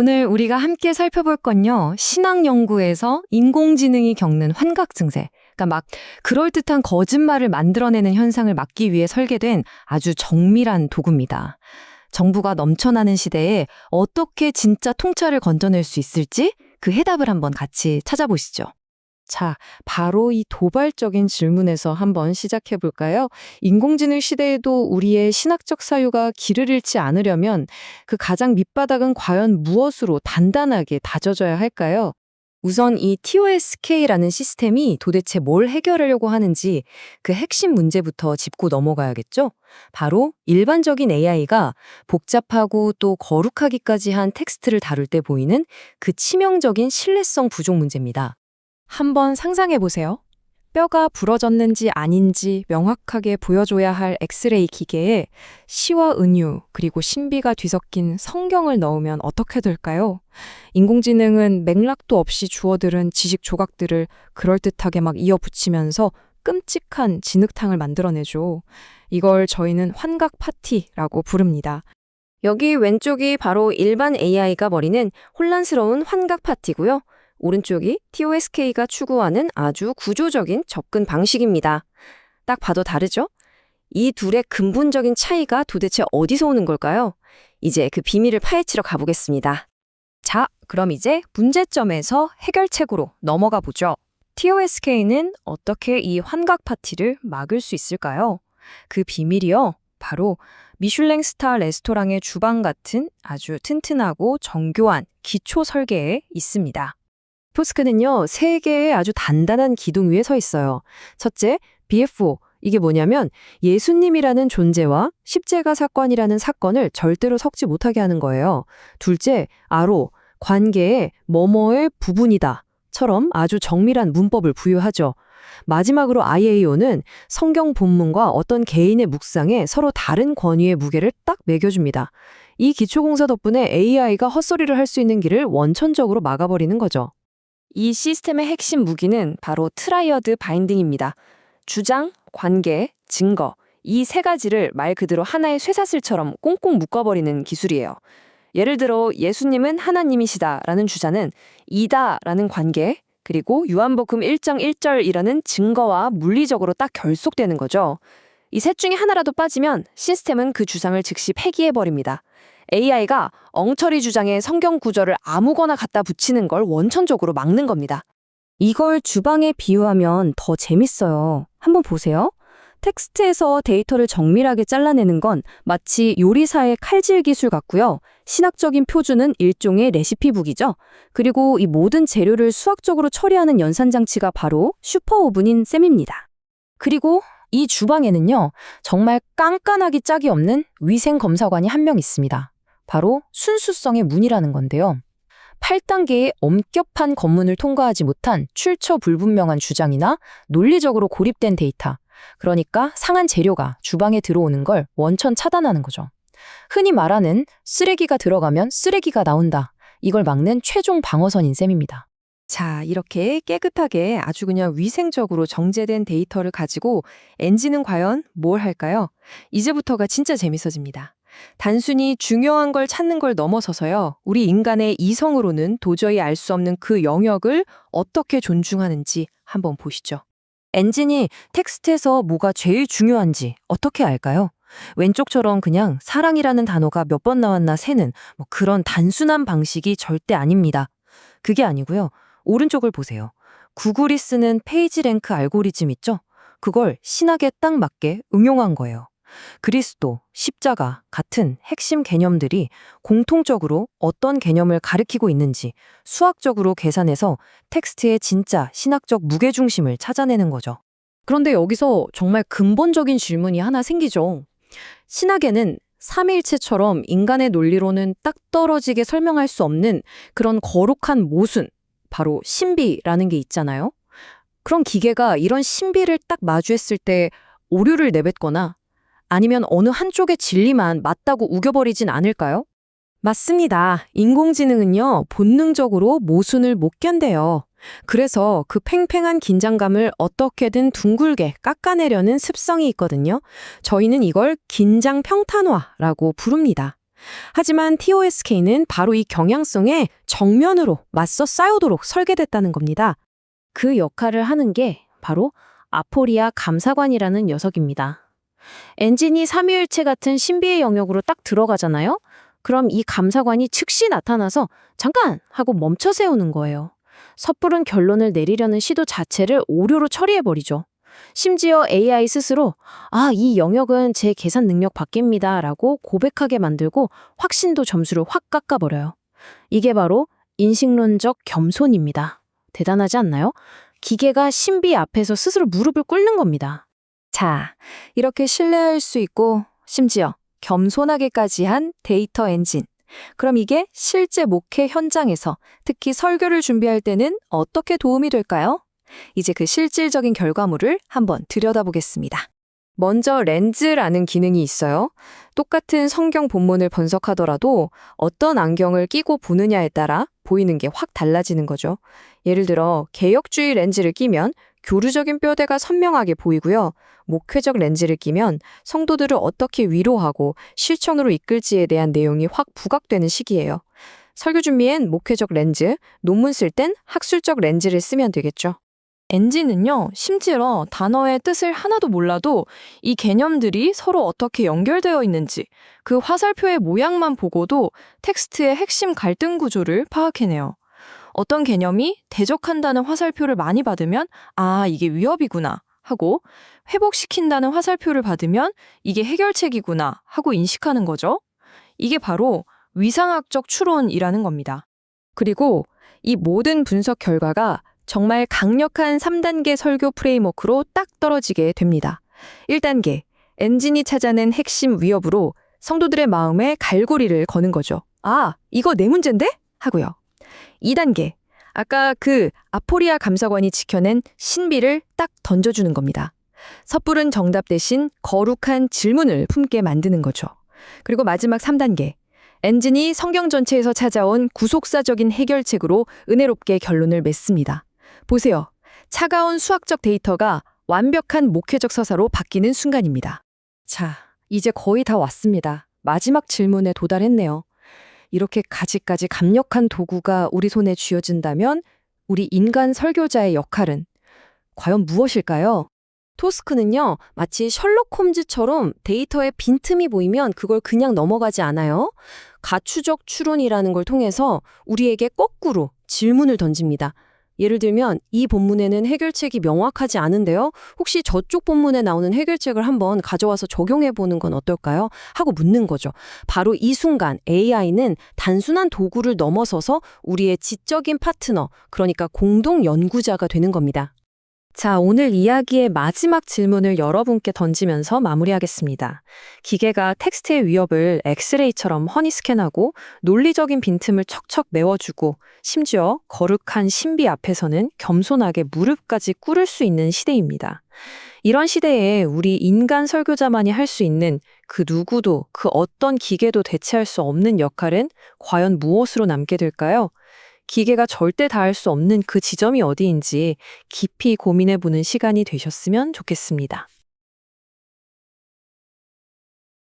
오늘 우리가 함께 살펴볼 건요. 신학 연구에서 인공지능이 겪는 환각 증세. 그러니까 막 그럴듯한 거짓말을 만들어내는 현상을 막기 위해 설계된 아주 정밀한 도구입니다. 정보가 넘쳐나는 시대에 어떻게 진짜 통찰을 건져낼 수 있을지 그 해답을 한번 같이 찾아보시죠. 자, 바로 이 도발적인 질문에서 한번 시작해 볼까요? 인공지능 시대에도 우리의 신학적 사유가 길을 잃지 않으려면 그 가장 밑바닥은 과연 무엇으로 단단하게 다져져야 할까요? 우선 이 TOSK라는 시스템이 도대체 뭘 해결하려고 하는지 그 핵심 문제부터 짚고 넘어가야겠죠? 바로 일반적인 AI가 복잡하고 또 거룩하기까지 한 텍스트를 다룰 때 보이는 그 치명적인 신뢰성 부족 문제입니다. 한번 상상해 보세요. 뼈가 부러졌는지 아닌지 명확하게 보여줘야 할 엑스레이 기계에 시와 은유 그리고 신비가 뒤섞인 성경을 넣으면 어떻게 될까요? 인공지능은 맥락도 없이 주워들은 지식 조각들을 그럴듯하게 막 이어붙이면서 끔찍한 진흙탕을 만들어내죠. 이걸 저희는 환각 파티라고 부릅니다. 여기 왼쪽이 바로 일반 AI가 벌이는 혼란스러운 환각 파티고요. 오른쪽이 TOSK가 추구하는 아주 구조적인 접근 방식입니다. 딱 봐도 다르죠? 이 둘의 근본적인 차이가 도대체 어디서 오는 걸까요? 이제 그 비밀을 파헤치러 가보겠습니다. 자, 그럼 이제 문제점에서 해결책으로 넘어가 보죠. TOSK는 어떻게 이 환각 파티를 막을 수 있을까요? 그 비밀이요. 바로 미슐랭 스타 레스토랑의 주방 같은 아주 튼튼하고 정교한 기초 설계에 있습니다. 포스크는요, 세 개의 아주 단단한 기둥 위에 서 있어요. 첫째, BFO. 이게 뭐냐면 예수님이라는 존재와 십자가 사건이라는 사건을 절대로 섞지 못하게 하는 거예요. 둘째, RO. 관계의 뭐뭐의 부분이다. 처럼 아주 정밀한 문법을 부여하죠. 마지막으로 IAO는 성경 본문과 어떤 개인의 묵상에 서로 다른 권위의 무게를 딱 매겨줍니다. 이 기초공사 덕분에 AI가 헛소리를 할 수 있는 길을 원천적으로 막아버리는 거죠. 이 시스템의 핵심 무기는 바로 트라이어드 바인딩입니다. 주장, 관계, 증거, 이 세 가지를 말 그대로 하나의 쇠사슬처럼 꽁꽁 묶어버리는 기술이에요. 예를 들어 예수님은 하나님이시다라는 주자는 이다라는 관계, 그리고 요한복음 1장 1절이라는 증거와 물리적으로 딱 결속되는 거죠. 이 셋 중에 하나라도 빠지면 시스템은 그 주장을 즉시 폐기해버립니다. AI가 엉터리 주장에 성경 구절을 아무거나 갖다 붙이는 걸 원천적으로 막는 겁니다. 이걸 주방에 비유하면 더 재밌어요. 한번 보세요. 텍스트에서 데이터를 정밀하게 잘라내는 건 마치 요리사의 칼질 기술 같고요. 신학적인 표준은 일종의 레시피북이죠. 그리고 이 모든 재료를 수학적으로 처리하는 연산장치가 바로 슈퍼오븐인 셈입니다. 그리고 이 주방에는요, 정말 깐깐하기 짝이 없는 위생검사관이 한 명 있습니다. 바로 순수성의 문이라는 건데요. 8단계의 엄격한 검문을 통과하지 못한 출처 불분명한 주장이나 논리적으로 고립된 데이터, 그러니까 상한 재료가 주방에 들어오는 걸 원천 차단하는 거죠. 흔히 말하는 쓰레기가 들어가면 쓰레기가 나온다. 이걸 막는 최종 방어선인 셈입니다. 자, 이렇게 깨끗하게 아주 그냥 위생적으로 정제된 데이터를 가지고 엔진은 과연 뭘 할까요? 이제부터가 진짜 재밌어집니다. 단순히 중요한 걸 찾는 걸 넘어서서요. 우리 인간의 이성으로는 도저히 알 수 없는 그 영역을 어떻게 존중하는지 한번 보시죠. 엔진이 텍스트에서 뭐가 제일 중요한지 어떻게 알까요? 왼쪽처럼 그냥 사랑이라는 단어가 몇 번 나왔나 세는 그런 단순한 방식이 절대 아닙니다. 그게 아니고요. 오른쪽을 보세요. 구글이 쓰는 페이지 랭크 알고리즘 있죠? 그걸 신학에 딱 맞게 응용한 거예요. 그리스도, 십자가 같은 핵심 개념들이 공통적으로 어떤 개념을 가리키고 있는지 수학적으로 계산해서 텍스트의 진짜 신학적 무게중심을 찾아내는 거죠. 그런데 여기서 정말 근본적인 질문이 하나 생기죠. 신학에는 삼위일체처럼 인간의 논리로는 딱 떨어지게 설명할 수 없는 그런 거룩한 모순, 바로 신비라는 게 있잖아요. 그런 기계가 이런 신비를 딱 마주했을 때 오류를 내뱉거나 아니면 어느 한쪽의 진리만 맞다고 우겨버리진 않을까요? 맞습니다. 인공지능은요, 본능적으로 모순을 못 견뎌요. 그래서 그 팽팽한 긴장감을 어떻게든 둥글게 깎아내려는 습성이 있거든요. 저희는 이걸 긴장 평탄화라고 부릅니다. 하지만 TOSK는 바로 이 경향성에 정면으로 맞서 싸우도록 설계됐다는 겁니다. 그 역할을 하는 게 바로 아포리아 감사관이라는 녀석입니다. 엔진이 삼위일체 같은 신비의 영역으로 딱 들어가잖아요? 그럼 이 감사관이 즉시 나타나서 잠깐! 하고 멈춰 세우는 거예요. 섣부른 결론을 내리려는 시도 자체를 오류로 처리해버리죠. 심지어 AI 스스로 이 영역은 제 계산 능력 밖입니다 라고 고백하게 만들고 확신도 점수를 확 깎아버려요. 이게 바로 인식론적 겸손입니다. 대단하지 않나요? 기계가 신비 앞에서 스스로 무릎을 꿇는 겁니다. 자, 이렇게 신뢰할 수 있고 심지어 겸손하게까지 한 데이터 엔진. 그럼 이게 실제 목회 현장에서 특히 설교를 준비할 때는 어떻게 도움이 될까요? 이제 그 실질적인 결과물을 한번 들여다보겠습니다. 먼저 렌즈라는 기능이 있어요. 똑같은 성경 본문을 분석하더라도 어떤 안경을 끼고 보느냐에 따라 보이는 게 확 달라지는 거죠. 예를 들어 개혁주의 렌즈를 끼면 교류적인 뼈대가 선명하게 보이고요. 목회적 렌즈를 끼면 성도들을 어떻게 위로하고 실천으로 이끌지에 대한 내용이 확 부각되는 시기예요. 설교 준비엔 목회적 렌즈, 논문 쓸 땐 학술적 렌즈를 쓰면 되겠죠. 엔진은요, 심지어 단어의 뜻을 하나도 몰라도 이 개념들이 서로 어떻게 연결되어 있는지 그 화살표의 모양만 보고도 텍스트의 핵심 갈등 구조를 파악해내요. 어떤 개념이 대적한다는 화살표를 많이 받으면 이게 위협이구나 하고 회복시킨다는 화살표를 받으면 이게 해결책이구나 하고 인식하는 거죠. 이게 바로 위상학적 추론이라는 겁니다. 그리고 이 모든 분석 결과가 정말 강력한 3단계 설교 프레임워크로 딱 떨어지게 됩니다. 1단계, 엔진이 찾아낸 핵심 위협으로 성도들의 마음에 갈고리를 거는 거죠. 이거 내 문제인데? 하고요. 2단계, 아까 그 아포리아 감사관이 지켜낸 신비를 딱 던져주는 겁니다. 섣부른 정답 대신 거룩한 질문을 품게 만드는 거죠. 그리고 마지막 3단계, 엔진이 성경 전체에서 찾아온 구속사적인 해결책으로 은혜롭게 결론을 맺습니다. 보세요. 차가운 수학적 데이터가 완벽한 목회적 서사로 바뀌는 순간입니다. 자, 이제 거의 다 왔습니다. 마지막 질문에 도달했네요. 이렇게 가지가지 강력한 도구가 우리 손에 쥐어진다면 우리 인간 설교자의 역할은 과연 무엇일까요? 토스크는요, 마치 셜록 홈즈처럼 데이터에 빈틈이 보이면 그걸 그냥 넘어가지 않아요. 가추적 추론이라는 걸 통해서 우리에게 거꾸로 질문을 던집니다. 예를 들면 이 본문에는 해결책이 명확하지 않은데요. 혹시 저쪽 본문에 나오는 해결책을 한번 가져와서 적용해보는 건 어떨까요? 하고 묻는 거죠. 바로 이 순간 AI는 단순한 도구를 넘어서서 우리의 지적인 파트너, 그러니까 공동 연구자가 되는 겁니다. 자, 오늘 이야기의 마지막 질문을 여러분께 던지면서 마무리하겠습니다. 기계가 텍스트의 위협을 엑스레이처럼 허니 스캔하고 논리적인 빈틈을 척척 메워주고 심지어 거룩한 신비 앞에서는 겸손하게 무릎까지 꿇을 수 있는 시대입니다. 이런 시대에 우리 인간 설교자만이 할 수 있는 그 누구도 그 어떤 기계도 대체할 수 없는 역할은 과연 무엇으로 남게 될까요? 기계가 절대 닿을 수 없는 그 지점이 어디인지 깊이 고민해보는 시간이 되셨으면 좋겠습니다.